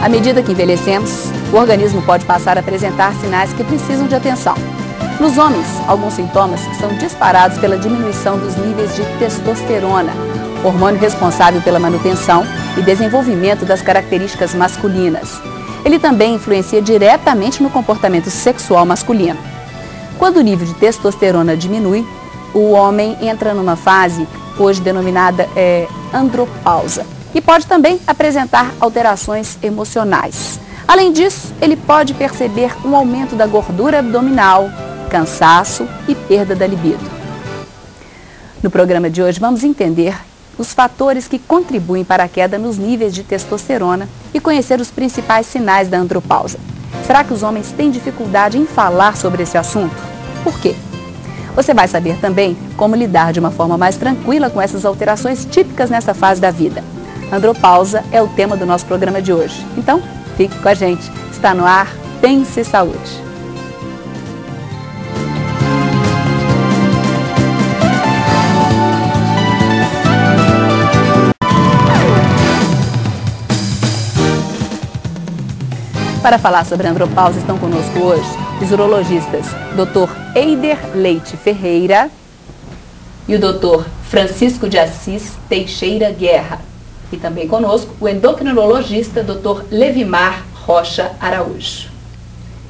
À medida que envelhecemos, o organismo pode passar a apresentar sinais que precisam de atenção. Nos homens, alguns sintomas são disparados pela diminuição dos níveis de testosterona, hormônio responsável pela manutenção e desenvolvimento das características masculinas. Ele também influencia diretamente no comportamento sexual masculino. Quando o nível de testosterona diminui, o homem entra numa fase hoje denominada andropausa e pode também apresentar alterações emocionais. Além disso, ele pode perceber um aumento da gordura abdominal, cansaço e perda da libido. No programa de hoje vamos entender os fatores que contribuem para a queda nos níveis de testosterona e conhecer os principais sinais da andropausa. Será que os homens têm dificuldade em falar sobre esse assunto? Por quê? Você vai saber também como lidar de uma forma mais tranquila com essas alterações típicas nessa fase da vida. Andropausa é o tema do nosso programa de hoje. Então, fique com a gente. Está no ar Pense Saúde. Para falar sobre a andropausa estão conosco hoje os urologistas Dr. Eider Leite Ferreira e o Dr. Francisco de Assis Teixeira Guerra. E também conosco o endocrinologista Dr. Levimar Rocha Araújo.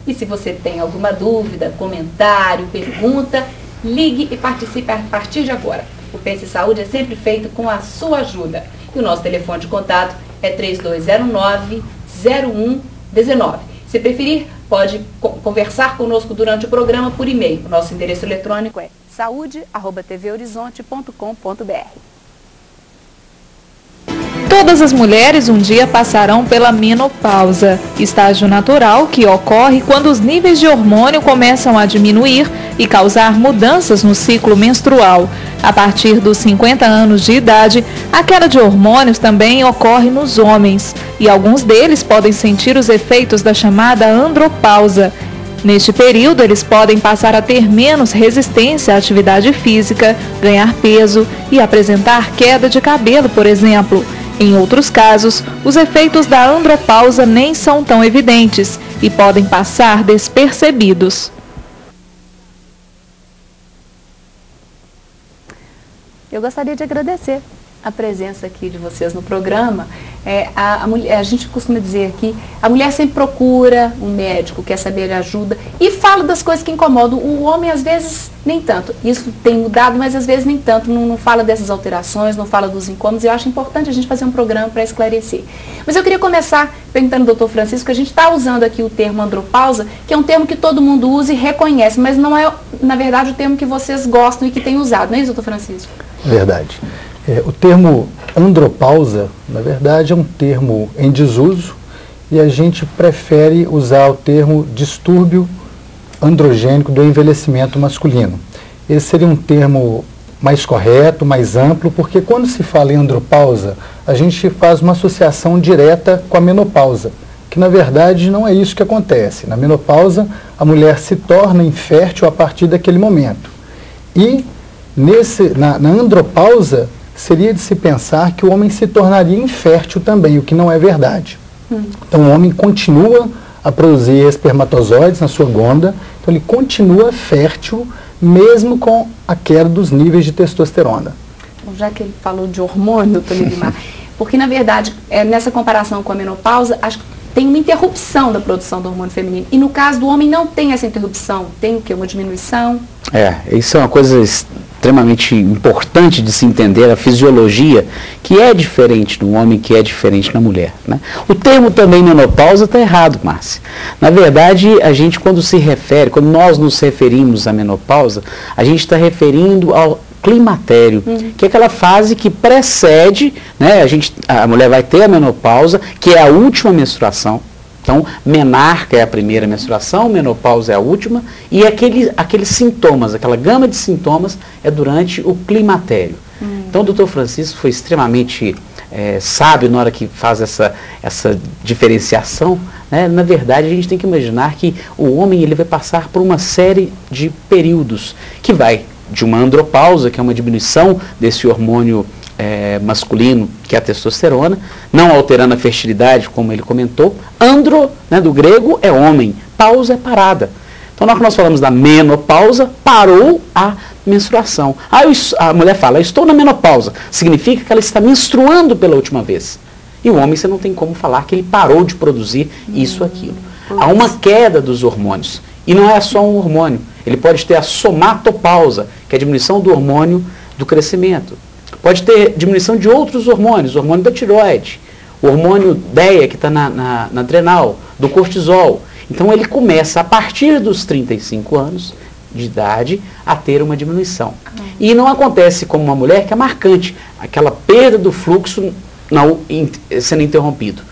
E se você tem alguma dúvida, comentário, pergunta, ligue e participe a partir de agora. O Pense Saúde é sempre feito com a sua ajuda. E o nosso telefone de contato é 3209-0119. Se preferir, pode conversar conosco durante o programa por e-mail. O nosso endereço eletrônico é saude@tvhorizonte.com.br. Todas as mulheres um dia passarão pela menopausa, estágio natural que ocorre quando os níveis de hormônio começam a diminuir e causar mudanças no ciclo menstrual. A partir dos 50 anos de idade, a queda de hormônios também ocorre nos homens, e alguns deles podem sentir os efeitos da chamada andropausa. Neste período, eles podem passar a ter menos resistência à atividade física, ganhar peso e apresentar queda de cabelo, por exemplo. Em outros casos, os efeitos da andropausa nem são tão evidentes e podem passar despercebidos. Eu gostaria de agradecer a presença aqui de vocês no programa. A gente costuma dizer aqui, a mulher sempre procura um médico, quer saber de ajuda e fala das coisas que incomodam. O homem, às vezes, nem tanto. Isso tem mudado, mas às vezes nem tanto. Não fala dessas alterações, não fala dos incômodos. Eu acho importante a gente fazer um programa para esclarecer. Mas eu queria começar perguntando ao doutor Francisco, que a gente está usando aqui o termo andropausa, que é um termo que todo mundo usa e reconhece, mas não é, na verdade, o termo que vocês gostam e que têm usado. Não é isso, doutor Francisco? Verdade. O termo andropausa, na verdade, é um termo em desuso e a gente prefere usar o termo distúrbio androgênico do envelhecimento masculino. Esse seria um termo mais correto, mais amplo, porque quando se fala em andropausa, a gente faz uma associação direta com a menopausa, que na verdade não é isso que acontece. Na menopausa, a mulher se torna infértil a partir daquele momento. E na andropausa, seria de se pensar que o homem se tornaria infértil também, o que não é verdade. Então o homem continua a produzir espermatozoides na sua gônada, então ele continua fértil mesmo com a queda dos níveis de testosterona. Bom, já que ele falou de hormônio, doutor Levimar, porque na verdade, nessa comparação com a menopausa, acho que tem uma interrupção da produção do hormônio feminino. E no caso do homem não tem essa interrupção, tem o quê? Uma diminuição? Isso é uma coisa extremamente importante de se entender, a fisiologia, que é diferente no homem, que é diferente na mulher, né? O termo também menopausa está errado, Márcia. Na verdade, a gente quando nós nos referimos à menopausa, a gente está referindo ao climatério, que é aquela fase que precede, né? A mulher vai ter a menopausa, que é a última menstruação. Então, menarca é a primeira menstruação, menopausa é a última, e aqueles sintomas, aquela gama de sintomas é durante o climatério. Então, o doutor Francisco foi extremamente sábio na hora que faz essa diferenciação, né? Na verdade, a gente tem que imaginar que o homem ele vai passar por uma série de períodos, que vai de uma andropausa, que é uma diminuição desse hormônio masculino, que é a testosterona, não alterando a fertilidade, como ele comentou. Andro, né, do grego, é homem, pausa é parada. Então, na hora que nós falamos da menopausa, parou a menstruação. A mulher fala, eu estou na menopausa, significa que ela está menstruando pela última vez. E o homem, você não tem como falar que ele parou de produzir isso ou aquilo. Há uma queda dos hormônios. E não é só um hormônio. Ele pode ter a somatopausa, que é a diminuição do hormônio do crescimento. Pode ter diminuição de outros hormônios, o hormônio da tireoide, o hormônio DEA, que está na adrenal, do cortisol. Então ele começa, a partir dos 35 anos de idade, a ter uma diminuição. E não acontece como uma mulher, que é marcante, aquela perda do fluxo sendo interrompido.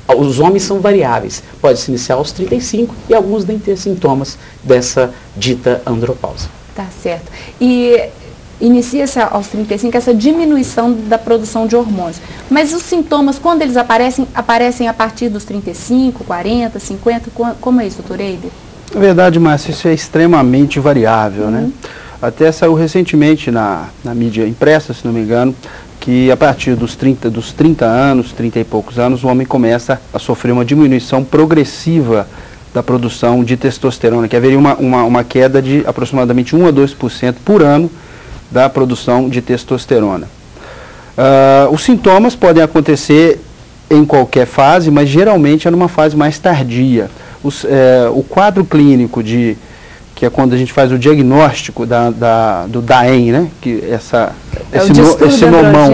Os homens são variáveis, pode se iniciar aos 35 e alguns devem ter sintomas dessa dita andropausa. Tá certo. E inicia-se aos 35 essa diminuição da produção de hormônios. Mas os sintomas, quando eles aparecem a partir dos 35, 40, 50, como é isso, doutor Eider? Na verdade, Márcia, isso é extremamente variável, né? Até saiu recentemente na mídia impressa, se não me engano, que a partir dos 30 anos, 30 e poucos anos, o homem começa a sofrer uma diminuição progressiva da produção de testosterona, que haveria uma queda de aproximadamente 1 a 2% por ano da produção de testosterona. Os sintomas podem acontecer em qualquer fase, mas geralmente é numa fase mais tardia. O quadro clínico que é quando a gente faz o diagnóstico do DAEM, né? Que esse nomão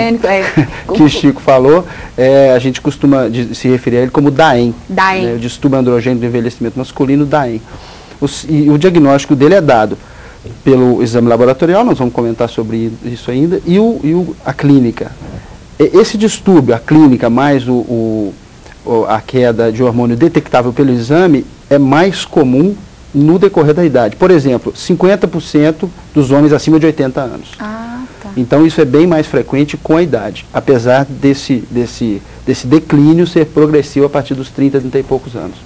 que o Chico falou, a gente costuma se referir a ele como DAEM. Né? O distúrbio androgênico do envelhecimento masculino, DAEM. E o diagnóstico dele é dado pelo exame laboratorial, nós vamos comentar sobre isso ainda, e a clínica. Esse distúrbio, a clínica, mais a queda de hormônio detectável pelo exame, é mais comum no decorrer da idade. Por exemplo, 50% dos homens acima de 80 anos. Então isso é bem mais frequente com a idade, apesar desse declínio ser progressivo a partir dos 30 e poucos anos.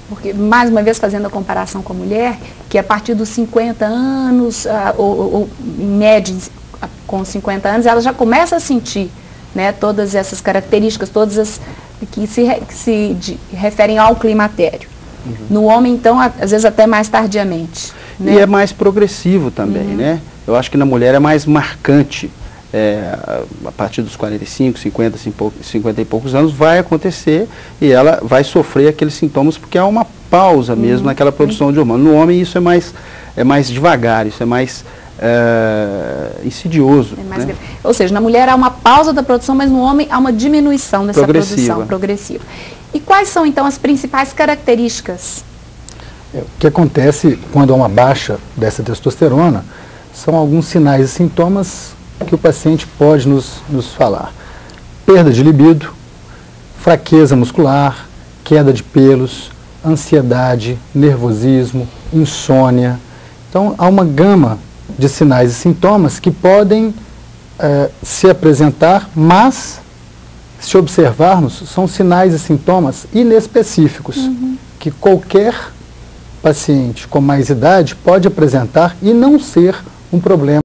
Porque, mais uma vez, fazendo a comparação com a mulher, que a partir dos 50 anos, ou em média com 50 anos, ela já começa a sentir, né, todas essas características, todas as que se referem ao climatério. No homem, então, às vezes até mais tardiamente. Né? E é mais progressivo também, né? Eu acho que na mulher é mais marcante. A partir dos 45, 50 e poucos anos vai acontecer e ela vai sofrer aqueles sintomas porque há uma pausa mesmo naquela produção de hormônio. No homem isso é mais devagar, isso é mais insidioso. Né? Ou seja, na mulher há uma pausa da produção, mas no homem há uma diminuição dessa produção progressiva. E quais são, então, as principais características? O que acontece quando há uma baixa dessa testosterona são alguns sinais e sintomas que o paciente pode nos falar. Perda de libido, fraqueza muscular, queda de pelos, ansiedade, nervosismo, insônia. Então, há uma gama de sinais e sintomas que podem se apresentar, mas, se observarmos, são sinais e sintomas inespecíficos, que qualquer paciente com mais idade pode apresentar e não ser um problema